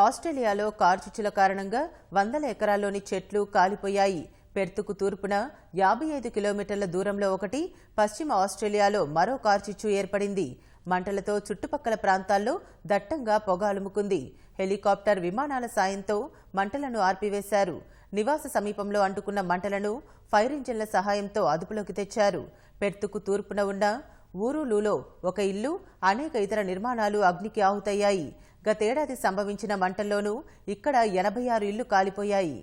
ఆస్ట్రేలియాలో కార్చిచ్చుల కారణంగా వందల ఎకరాల్లోని చెట్లు కాలిపోయాయి. పెర్త్కు తూర్పున 55 కిలోమీటర్ల దూరంలో ఒకటి, పశ్చిమ ఆస్ట్రేలియాలో మరో కార్చిచ్చు ఏర్పడింది. మంటలతో చుట్టుపక్కల ప్రాంతాల్లో దట్టంగా పొగ అలుముకుంది. హెలికాప్టర్, విమానాల సాయంతో మంటలను ఆర్పివేశారు. నివాస సమీపంలో అంటుకున్న మంటలను ఫైర్ ఇంజిన్ల సహాయంతో అదుపులోకి తెచ్చారు. పెర్త్కు తూర్పున ఉన్న ఊరులూలో ఒక ఇల్లు, అనేక ఇతర నిర్మాణాలు అగ్నికి ఆహుతయ్యాయి. గతేడాది సంభవించిన మంటల్లోనూ ఇక్కడ 86 ఇళ్లు కాలిపోయాయి.